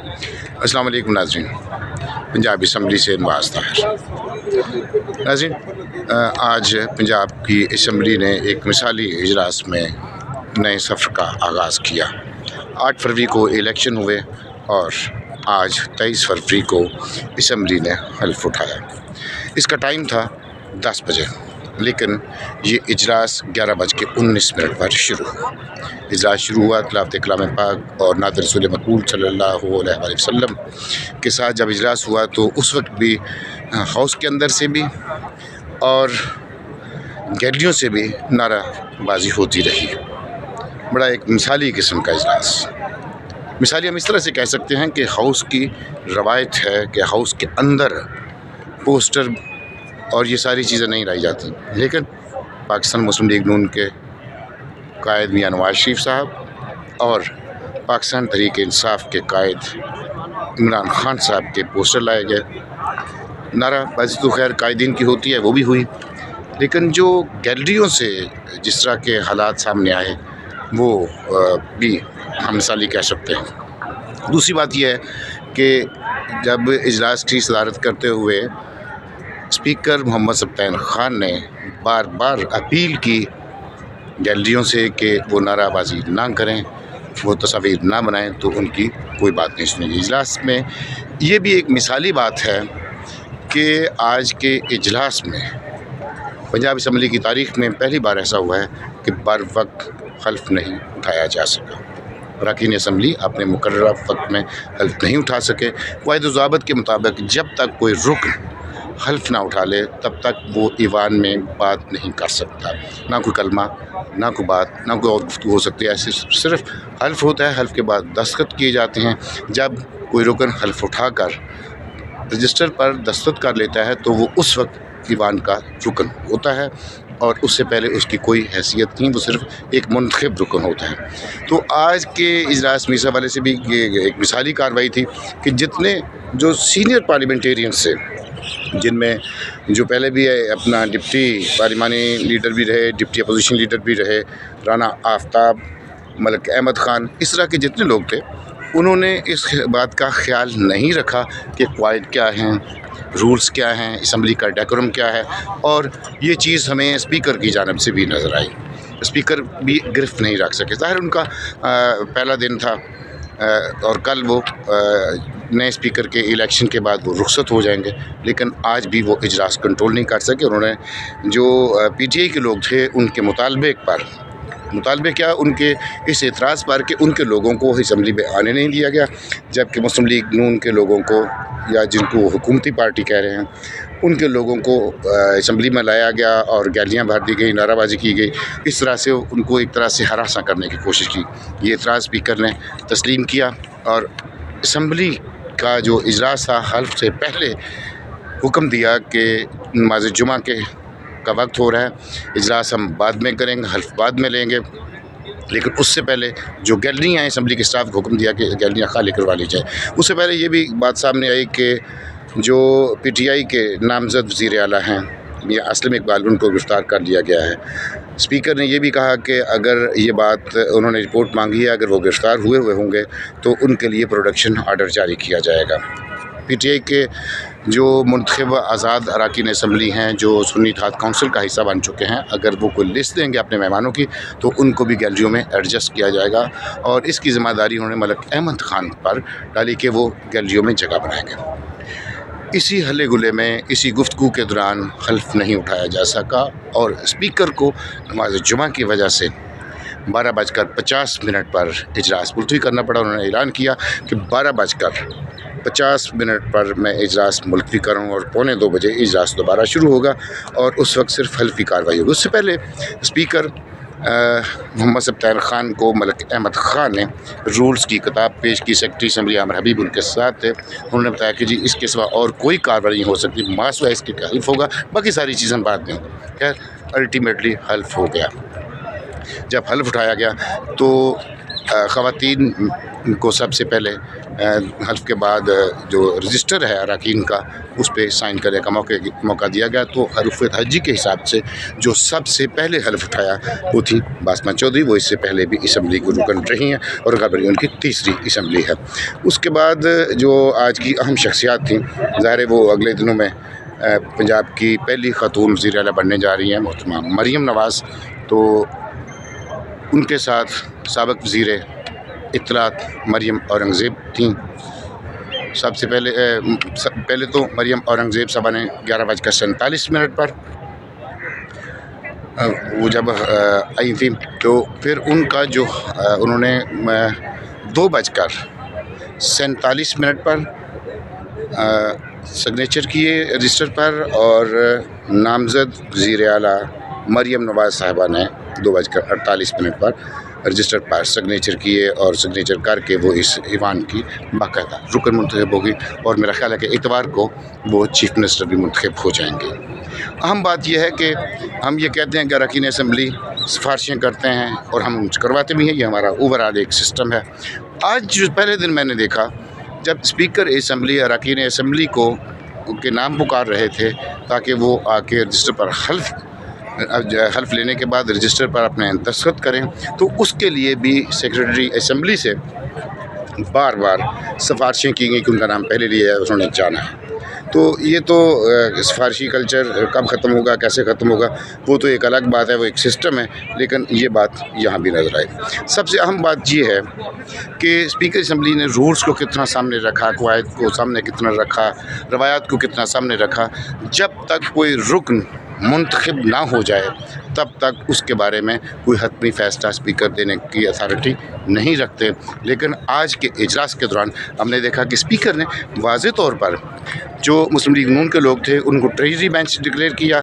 अस्सलाम वालेकुम नाज़रीन, पंजाब असम्बली से नवाज़ ताहिर। नाज़रीन, आज पंजाब की असम्बली ने एक मिसाली इजलास में नए सफ़र का आगाज़ किया। 8 फरवरी को इलेक्शन हुए और आज 23 फरवरी को असम्बली ने हल्फ उठाया। इसका टाइम था 10 बजे, लेकिन ये इजलास 11:19 पर शुरू हुआ। इजलास शुरू हुआ तिलावत कलाम पाक और नात रसूल मक़बूल सल्लल्लाहु अलैहि वसल्लम के साथ। जब इजलास हुआ तो उस वक्त भी हाउस के अंदर से भी और गैलरियों से भी नाराबाजी होती रही। बड़ा एक मिसाली किस्म का इजलास। मिसाली हम इस तरह से कह सकते हैं कि हाउस की रवायत है कि हाउस के अंदर पोस्टर और ये सारी चीज़ें नहीं लाई जाती, लेकिन पाकिस्तान मुस्लिम लीग नून के कायद मियां नवाज शरीफ साहब और पाकिस्तान तहरीक इंसाफ के कायद इमरान खान साहब के पोस्टर लाए गए। नाराबाजी तो खैर कायदीन की होती है, वो भी हुई, लेकिन जो गैलरियों से जिस तरह के हालात सामने आए वो भी हम मिसाली कह सकते हैं। दूसरी बात यह है कि जब इजलास की सदारत करते हुए स्पीकर मोहम्मद सब्तान खान ने बार बार अपील की गैलरियों से कि वो नाराबाजी ना करें, वो तस्वीर ना बनाएं, तो उनकी कोई बात नहीं सुनी। इजलास में ये भी एक मिसाली बात है कि आज के इजलास में पंजाब असम्बली की तारीख़ में पहली बार ऐसा हुआ है कि बर वक्त हल्फ नहीं उठाया जा सका। अरकान असम्बली अपने मुकर्ररा वक्त में हल्फ नहीं उठा सके। वाहिद ज़ाबित के मुताबिक जब तक कोई रुकन हल्फ ना उठा ले तब तक वो ईवान में बात नहीं कर सकता। ना कोई कलमा, ना कोई बात, ना कोई और गुफ्तगू हो सकती है। ऐसे सिर्फ हल्फ होता है, हल्फ के बाद दस्तखत किए जाते हैं। जब कोई रुकन हल्फ उठाकर रजिस्टर पर दस्तखत कर लेता है तो वो उस वक्त ईवान का रुकन होता है और उससे पहले उसकी कोई हैसियत नहीं, वो सिर्फ एक मुंतखब रुकन होता है। तो आज के इजलास में इस हवाले से भी ये एक मिसाली कार्रवाई थी कि जितने जो सीनियर पार्लियामेंटेरियंस से, जिनमें जो पहले भी अपना डिप्टी पार्लिमानी लीडर भी रहे, डिप्टी अपोजिशन लीडर भी रहे, राना आफ्ताब, मलिक अहमद ख़ान, इस तरह के जितने लोग थे, उन्होंने इस बात का ख्याल नहीं रखा कि क़वाइद क्या हैं, रूल्स क्या हैं, असम्बली का डेकोरम क्या है। और ये चीज़ हमें स्पीकर की जानिब से भी नज़र आई। स्पीकर भी गिरफ्त नहीं रख सके। ज़ाहिर उनका पहला दिन था और कल वो नए स्पीकर के इलेक्शन के बाद वो रुखसत हो जाएंगे, लेकिन आज भी वो इजलास कंट्रोल नहीं कर सके। उन्होंने जो PTI के लोग थे उनके मुतालबे क्या, उनके इस एतराज़ पर कि उनके लोगों को असम्बली में आने नहीं दिया गया, जबकि मुस्लिम लीग नून के लोगों को, या जिनको हुकूमती पार्टी कह रहे हैं, उनके लोगों को असम्बली में लाया गया और गैलियाँ भर दी गई, नाराबाजी की गई। इस तरह से उनको एक तरह से हरासा करने की कोशिश की। ये एतराज़ स्पीकर ने तस्लीम किया और असम्बली का जो इजलास था हल्फ से पहले हुक्म दिया कि नमाज़ जुमा का वक्त हो रहा है, इजलास हम बाद में करेंगे, हल्फ बाद में लेंगे। लेकिन उससे पहले जो गैलरियाँ हैं, असम्बली के स्टाफ को हुक्म दिया कि गैलरियाँ खाली करवा ली जाए। उससे पहले ये भी बात सामने आई कि जो PTI के नामज़द वज़ीर आला हैं मियां असलम इकबाल, उनको गिरफ़्तार कर लिया गया है। स्पीकर ने यह भी कहा कि अगर ये बात, उन्होंने रिपोर्ट मांगी है, अगर वो गिरफ़्तार हुए होंगे तो उनके लिए प्रोडक्शन आर्डर जारी किया जाएगा। PTI के जो मुंतखब आज़ाद अरकान असम्बली हैं, जो सुन्नी इत्तेहाद काउंसिल का हिस्सा बन चुके हैं, अगर वो कोई लिस्ट देंगे अपने मेहमानों की तो उनको भी गैलरियों में एडजस्ट किया जाएगा। और इसकी ज़िम्मेदारी उन्होंने मलिक अहमद ख़ान पर डाली कि वो गैलरियों में जगह बनाएंगे। इसी हल्ले गुल्ले में, इसी गुफ्तगू के दौरान हल्फ नहीं उठाया जा सका और स्पीकर को नमाज जुमा की वजह से 12:50 पर इजलास मुलतवी करना पड़ा। उन्होंने ऐलान किया कि 12:50 पर मैं इजलास मुलतवी करूँ और 1:45 बजे इजलास दोबारा शुरू होगा और उस वक्त सिर्फ हल्फी कार्रवाई होगी। उससे पहले स्पीकर मोहम्मद सब्तान खान को मलिक अहमद ख़ान ने रूल्स की किताब पेश की। सेक्रेटरी असम्बली आमिर हबीब उनके साथ थे। उन्होंने बताया कि जी इसके सिवा और कोई कार्रवाई नहीं हो सकती, मासूआ इसके हल्फ होगा, बाकी सारी चीज़ें बाद में होंगी। खैर अल्टीमेटली हल्फ हो गया। जब हल्फ उठाया गया तो ख़वातीन को सबसे पहले हल्फ के बाद जो रजिस्टर है अरकान का उस पर साइन करने का मौका दिया गया। तो हरूफ हजी के हिसाब से जो सबसे पहले हल्फ उठाया वो थी बासमा चौधरी। वो इससे पहले भी असम्बली को रुकन रही हैं और गबरी उनकी तीसरी असम्बली है। उसके बाद जो आज की अहम शख्सियात थी, ज़ाहिर है वो अगले दिनों में पंजाब की पहली ख़ातून वज़ीर आला बनने जा रही हैं मोहतरमा मरियम नवाज़। तो उनके साथ साबिक़ वज़ीर इत्तलात मरियम औरंगज़ेब थी। सबसे पहले तो मरियम औरंगज़ेब साहबा ने 11:47 पर वो जब आई थी तो फिर उनका जो उन्होंने 2:47 पर सिग्नेचर किए रजिस्टर पर और नामज़द वज़ीर आला मरियम नवाज़ साहबा ने 2:48 पर रजिस्टर पर सिग्नेचर किए और सिग्नेचर करके वो इस ईवान की बाकायदा रुकन मुंतखब होगी और मेरा ख्याल है कि इतवार को वो चीफ मिनिस्टर भी मुंतखब हो जाएंगे। अहम बात यह है कि हम ये कहते हैं कि अरकान असम्बली सिफारिशें करते हैं और हम करवाते भी हैं, ये हमारा ओवरऑल एक सिस्टम है। आज जो पहले दिन मैंने देखा जब स्पीकर असम्बली अरकान असम्बली को के नाम पुकार रहे थे ताकि वो आके रजिस्टर पर हल्फ लेने के बाद रजिस्टर पर अपने दस्तखत करें, तो उसके लिए भी सेक्रेटरी असम्बली से बार बार सिफारिशें की गई कि उनका नाम पहले लिया है, उन्होंने जाना है। तो ये तो सिफारशी कल्चर कब ख़त्म होगा, कैसे ख़त्म होगा, वो तो एक अलग बात है, वो एक सिस्टम है, लेकिन ये बात यहाँ भी नज़र आई। सबसे अहम बात ये है कि स्पीकर असम्बली ने रूल्स को कितना सामने रखा, कवायद को सामने कितना रखा, रवायात को कितना सामने रखा। जब तक कोई रुकन मुंतखब ना हो जाए तब तक उसके बारे में कोई हतमी फ़ैसला स्पीकर देने की अथॉरिटी नहीं रखते। लेकिन आज के इजलास के दौरान हमने देखा कि स्पीकर ने वाज़े तौर पर जो मुस्लिम लीग नून के लोग थे उनको ट्रेजरी बेंच डिक्लेयर किया